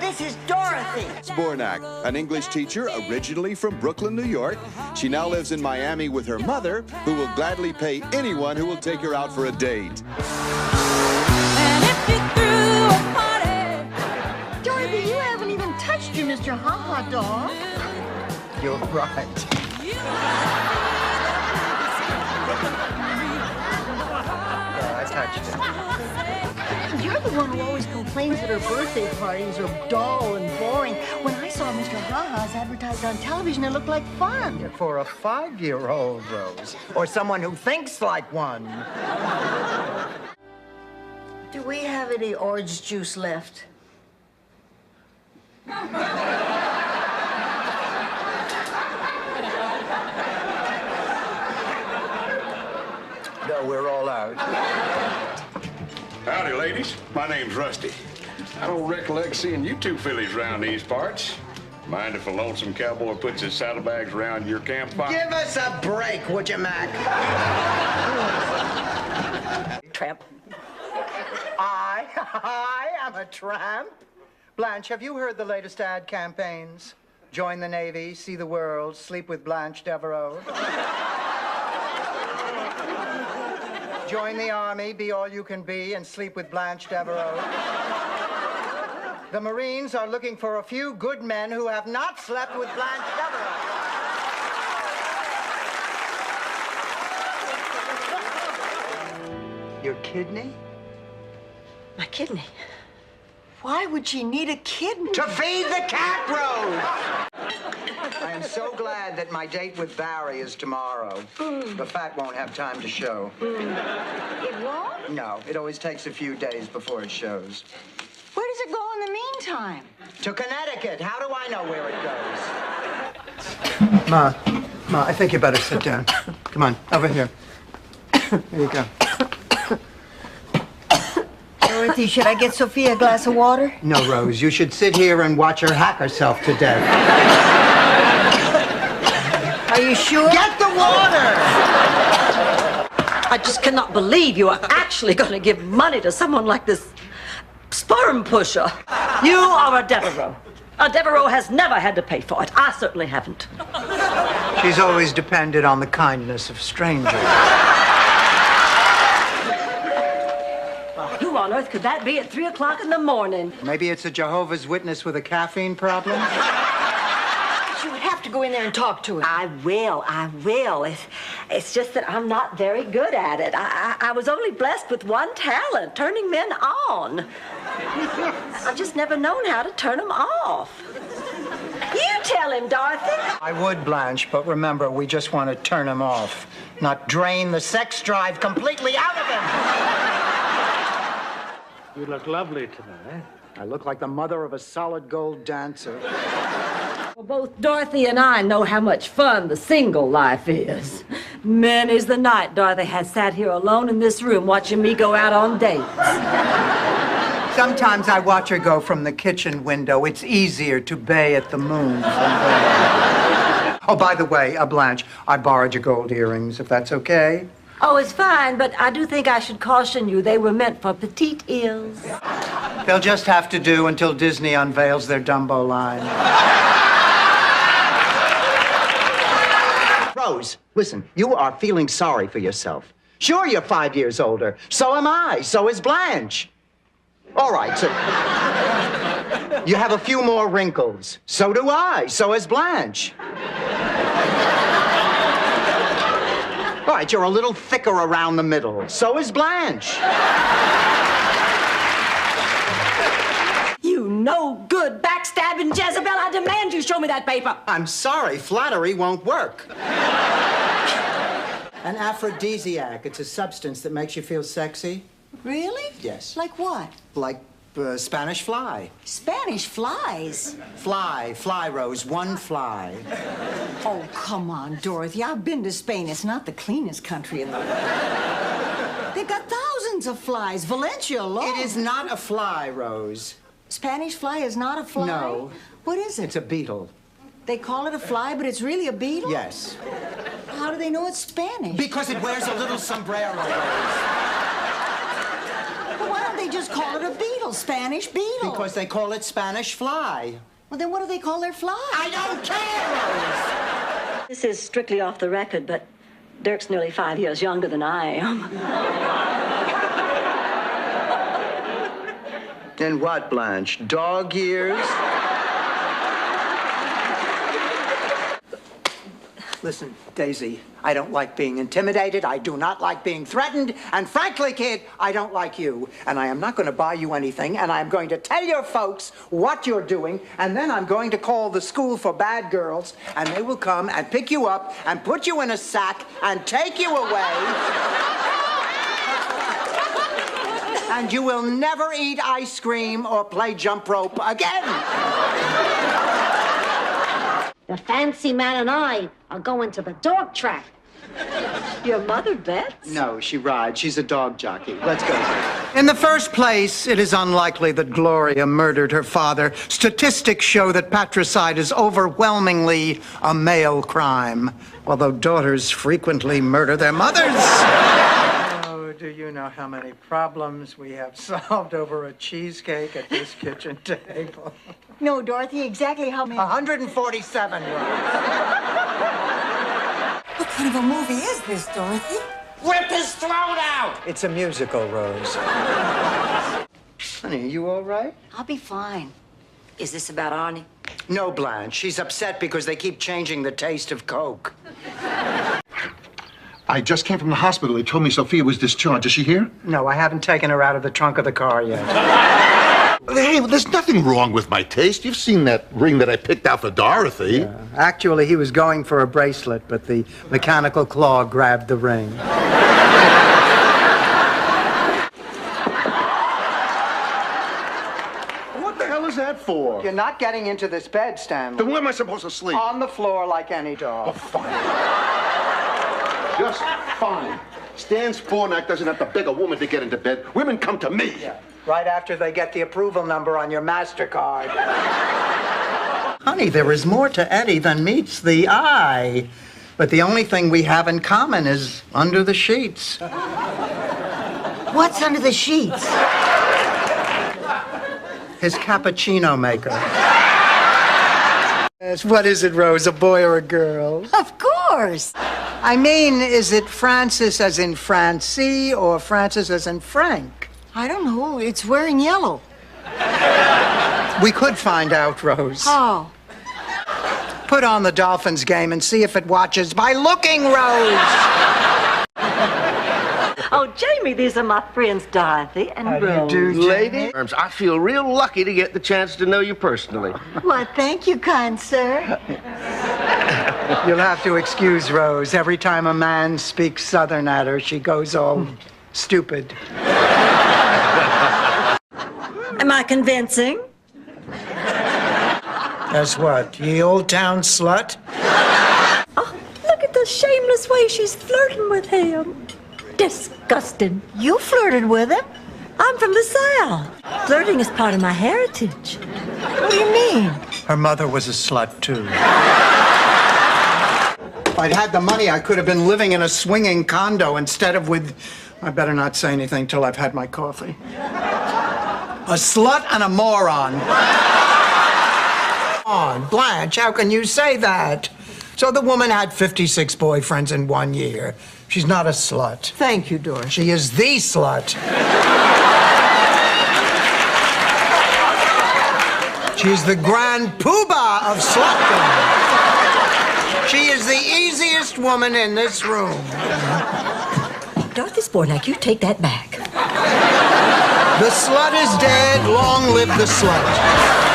this is Dorothy. Bornak, an English teacher originally from Brooklyn, New York. She now lives in Miami with her mother, who will gladly pay anyone who will take her out for a date. And if you threw a party. Dorothy, you haven't even touched your Mr. Ha-Ha dog. You're right. Yeah, I touched it. You're the one who always complains that her birthday parties are dull and boring. When I saw Mr. Ha-Ha's advertised on television, it looked like fun. Yeah, for a 5-year-old, Rose. Or someone who thinks like one. Do we have any orange juice left? No, we're all out. Howdy, ladies. My name's Rusty. I don't recollect seeing you two fillies around these parts. Mind if a lonesome cowboy puts his saddlebags around your campfire? Give us a break, would you, Mac? Tramp. I am a tramp. Blanche, have you heard the latest ad campaigns? Join the Navy, see the world, sleep with Blanche Devereaux. Join the Army, be all you can be, and sleep with Blanche Devereaux. The Marines are looking for a few good men who have not slept with Blanche Devereaux. Your kidney? My kidney? Why would she need a kidney? To feed the cat, Rose! I am so glad that my date with Barry is tomorrow. The fat won't have time to show. It won't? No, it always takes a few days before it shows. Where does it go in the meantime? To Connecticut. How do I know where it goes? Ma, I think you better sit down. Come on, over here. Here you go. Dorothy, should I get Sophia a glass of water? No, Rose, you should sit here and watch her hack herself to death. Are you sure? Get the water! I just cannot believe you are actually going to give money to someone like this sperm pusher. You are a Devereaux. A Devereaux has never had to pay for it. I certainly haven't. She's always depended on the kindness of strangers. Who on earth could that be at 3 o'clock in the morning? Maybe it's a Jehovah's Witness with a caffeine problem? You would have to go in there and talk to her. I will. It's just that I'm not very good at it. I was only blessed with one talent, turning men on. I've just never known how to turn them off. You tell him, Dorothy. I would, Blanche, but remember, we just want to turn him off, not drain the sex drive completely out of him. You look lovely tonight. I look like the mother of a solid gold dancer. Well, both Dorothy and I know how much fun the single life is. Many's the night Dorothy has sat here alone in this room watching me go out on dates. Sometimes I watch her go from the kitchen window. It's easier to bay at the moon from there. Oh, by the way, Blanche, I borrowed your gold earrings, if that's okay. Oh, it's fine, but I do think I should caution you they were meant for petite ears. They'll just have to do until Disney unveils their Dumbo line. Rose, listen, you are feeling sorry for yourself. Sure, you're 5 years older. So am I. So is Blanche. All right, so you have a few more wrinkles. So do I. So is Blanche. All right, you're a little thicker around the middle. So is Blanche. You no good backstabbing Jezebel. I demand you show me that paper. I'm sorry, flattery won't work. An aphrodisiac. It's a substance that makes you feel sexy. Really? Yes. Like what? Like Spanish fly. Spanish flies. Fly, Rose, one fly. Oh, come on, Dorothy. I've been to Spain. It's not the cleanest country in the world. They've got thousands of flies. Valencia alone. It is not a fly, Rose. Spanish fly is not a fly? No. What is it? It's a beetle. They call it a fly, but it's really a beetle? Yes. How do they know it's Spanish? Because it wears a little sombrero, Rose. Well, why don't they just just call it a beetle, Spanish beetle. Because they call it Spanish fly. Well, then what do they call their fly? I don't care, Rose! This is strictly off the record, but Dirk's nearly 5 years younger than I am. In what, Blanche? Dog years? Listen, Daisy, I don't like being intimidated. I do not like being threatened. And frankly, kid, I don't like you. And I am not going to buy you anything. And I'm going to tell your folks what you're doing. And then I'm going to call the school for bad girls. And they will come and pick you up and put you in a sack and take you away. And you will never eat ice cream or play jump rope again. The fancy man and I are going to the dog track. Your mother bets? No, she rides. She's a dog jockey. Let's go. In the first place, it is unlikely that Gloria murdered her father. Statistics show that patricide is overwhelmingly a male crime, although daughters frequently murder their mothers. Oh, do you know how many problems we have solved over a cheesecake at this kitchen table? No, Dorothy, exactly how many? 147, Rose. What kind of a movie is this, Dorothy? Rip his throat out! It's a musical, Rose. Honey, are you all right? I'll be fine. Is this about Arnie? No, Blanche. She's upset because they keep changing the taste of Coke. I just came from the hospital. They told me Sophia was discharged. Is she here? No, I haven't taken her out of the trunk of the car yet. Hey, there's nothing wrong with my taste. You've seen that ring that I picked out for Dorothy. Yeah. Actually, he was going for a bracelet, but the mechanical claw grabbed the ring. What the hell is that for? You're not getting into this bed, Stanley. Then where am I supposed to sleep? On the floor like any dog. Oh, fine. Just fine. Stan Spornak doesn't have to beg a woman to get into bed. Women come to me. Yeah. Right after they get the approval number on your MasterCard. Honey, there is more to Eddie than meets the eye. But the only thing we have in common is under the sheets. What's under the sheets? His cappuccino maker. Yes, what is it, Rose, a boy or a girl? Of course. I mean, is it Francis as in Francie or Francis as in Frank? I don't know. It's wearing yellow. We could find out, Rose. Oh. Put on the Dolphins game and see if it watches by looking, Rose. Oh, Jamie, these are my friends Dorothy and Rose. Lady, I feel real lucky to get the chance to know you personally. Well, thank you, kind sir. You'll have to excuse Rose. Every time a man speaks Southern at her, she goes all stupid. Am I convincing? As what, ye old town slut? Oh, look at the shameless way she's flirting with him. Disgusting. You flirted with him? I'm from the South. Flirting is part of my heritage. What do you mean? Her mother was a slut, too. If I'd had the money, I could have been living in a swinging condo instead of with... I better not say anything till I've had my coffee. A slut and a moron. On, Blanche, how can you say that? So the woman had 56 boyfriends in 1 year. She's not a slut. Thank you, Doris. She is the slut. She's the grand poobah of slutdom. She is the easiest woman in this room. Dorothy Spornak, you take that back. The slut is dead. Long live the slut.